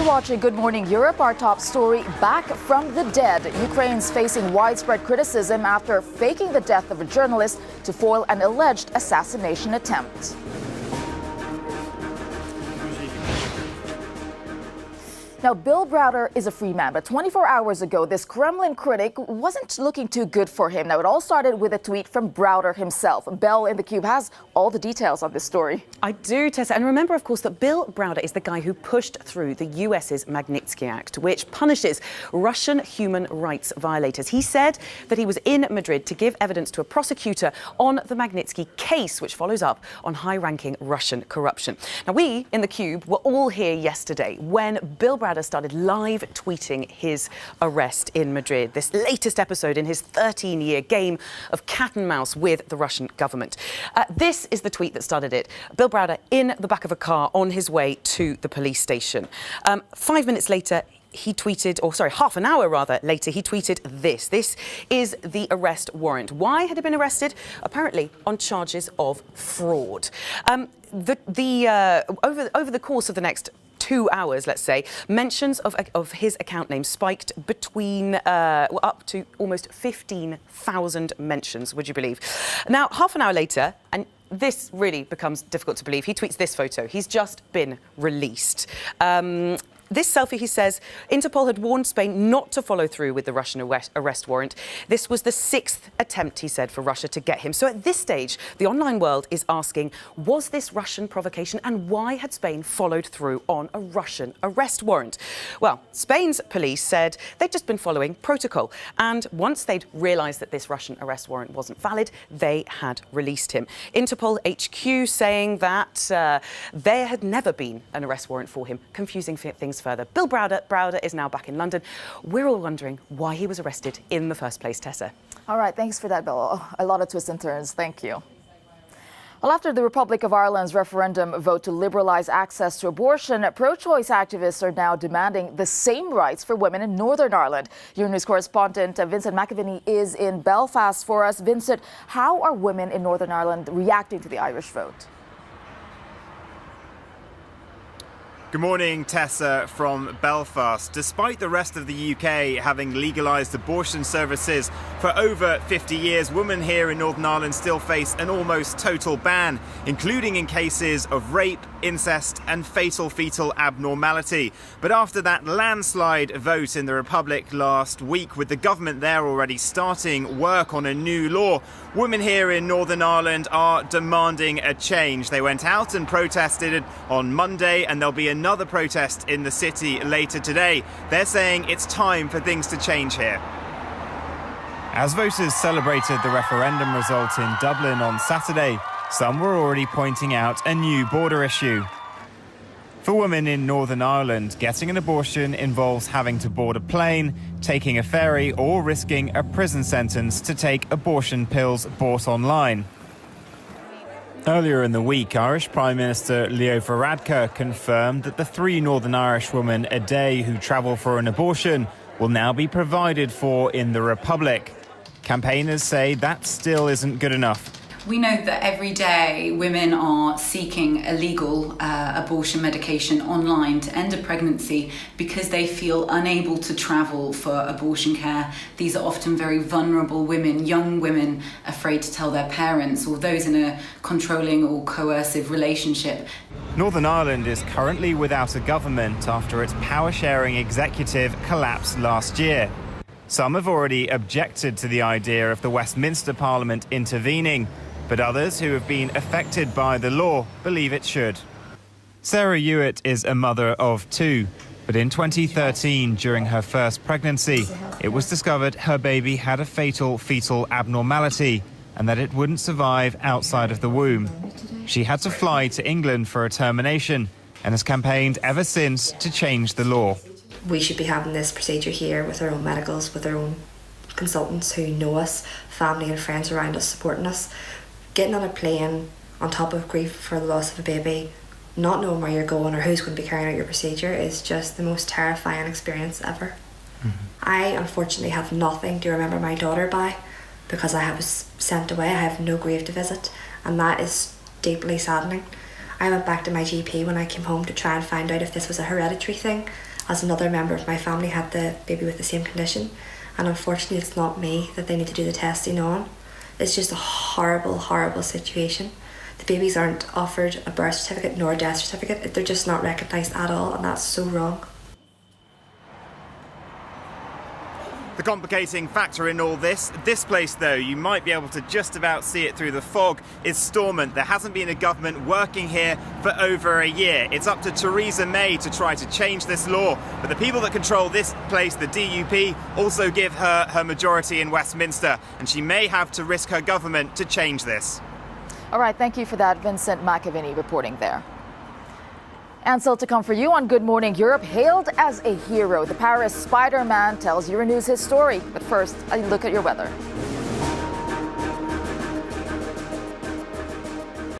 You're watching Good Morning Europe. Our top story, back from the dead. Ukraine's facing widespread criticism after faking the death of a journalist to foil an alleged assassination attempt. Now, Bill Browder is a free man, but 24 hours ago, this Kremlin critic wasn't looking too good for him. Now, it all started with a tweet from Browder himself. Belle in the Cube has all the details on this story. I do, Tessa. And remember, of course, that Bill Browder is the guy who pushed through the US's Magnitsky Act, which punishes Russian human rights violators. He said that he was in Madrid to give evidence to a prosecutor on the Magnitsky case, which follows up on high-ranking Russian corruption. Now, we in the Cube were all here yesterday when Bill Browder started live tweeting his arrest in Madrid, this latest episode in his 13-year game of cat and mouse with the Russian government. This is the tweet that started it. Bill Browder in the back of a car on his way to the police station. 5 minutes later, he tweeted, half an hour rather later, he tweeted this. This is the arrest warrant. Why had he been arrested? Apparently on charges of fraud. Over the course of the next 2 hours, let's say, mentions of his account name spiked between up to almost 15,000 mentions, would you believe? Now, half an hour later, and this really becomes difficult to believe, he tweets this photo. He's just been released. This selfie, he says, Interpol had warned Spain not to follow through with the Russian arrest warrant. This was the 6th attempt, he said, for Russia to get him. So at this stage, the online world is asking, was this Russian provocation and why had Spain followed through on a Russian arrest warrant? Well, Spain's police said they'd just been following protocol. And once they'd realised that this Russian arrest warrant wasn't valid, they had released him. Interpol HQ saying that there had never been an arrest warrant for him, confusing things further. Bill Browder is now back in London. We're all wondering why he was arrested in the first place, Tessa. All right, thanks for that, Bill. A lot of twists and turns. Thank you. Well, after the Republic of Ireland's referendum vote to liberalise access to abortion, pro-choice activists are now demanding the same rights for women in Northern Ireland. Euronews correspondent Vincent McAviney is in Belfast for us. Vincent, how are women in Northern Ireland reacting to the Irish vote? Good morning, Tessa from Belfast. Despite the rest of the UK having legalised abortion services for over 50 years, women here in Northern Ireland still face an almost total ban, including in cases of rape, incest and fatal fetal abnormality. But after that landslide vote in the Republic last week, with the government there already starting work on a new law, women here in Northern Ireland are demanding a change. They went out and protested on Monday, and there'll be another protest in the city later today. They're saying it's time for things to change here. As voters celebrated the referendum result in Dublin on Saturday, some were already pointing out a new border issue. For women in Northern Ireland, getting an abortion involves having to board a plane, taking a ferry, or risking a prison sentence to take abortion pills bought online. Earlier in the week, Irish Prime Minister Leo Varadkar confirmed that the 3 Northern Irish women a day who travel for an abortion will now be provided for in the Republic. Campaigners say that still isn't good enough. We know that every day women are seeking illegal abortion medication online to end a pregnancy because they feel unable to travel for abortion care. These are often very vulnerable women, young women afraid to tell their parents or those in a controlling or coercive relationship. Northern Ireland is currently without a government after its power-sharing executive collapsed last year. Some have already objected to the idea of the Westminster Parliament intervening, but others who have been affected by the law believe it should. Sarah Hewitt is a mother of 2, but in 2013, during her first pregnancy, it was discovered her baby had a fatal fetal abnormality and that it wouldn't survive outside of the womb. She had to fly to England for a termination and has campaigned ever since to change the law. We should be having this procedure here with our own medicals, with our own consultants who know us, family and friends around us supporting us. Getting on a plane on top of grief for the loss of a baby, not knowing where you're going or who's going to be carrying out your procedure is just the most terrifying experience ever. I unfortunately have nothing to remember my daughter by because I was sent away. I have no grave to visit, and that is deeply saddening. I went back to my GP when I came home to try and find out if this was a hereditary thing, as another member of my family had the baby with the same condition, and unfortunately it's not me that they need to do the testing on. It's just a horrible, horrible situation. The babies aren't offered a birth certificate nor a death certificate. They're just not recognised at all, and that's so wrong. The complicating factor in all this place though, you might be able to just about see it through the fog, is Stormont. There hasn't been a government working here for over a year. It's up to Theresa May to try to change this law, but the people that control this place, the DUP, also give her majority in Westminster, and she may have to risk her government to change this. All right, thank you for that, Vincent McAviney reporting there. And still to come for you on Good Morning Europe, hailed as a hero, the Paris Spider-Man tells Euronews his story. But first, a look at your weather.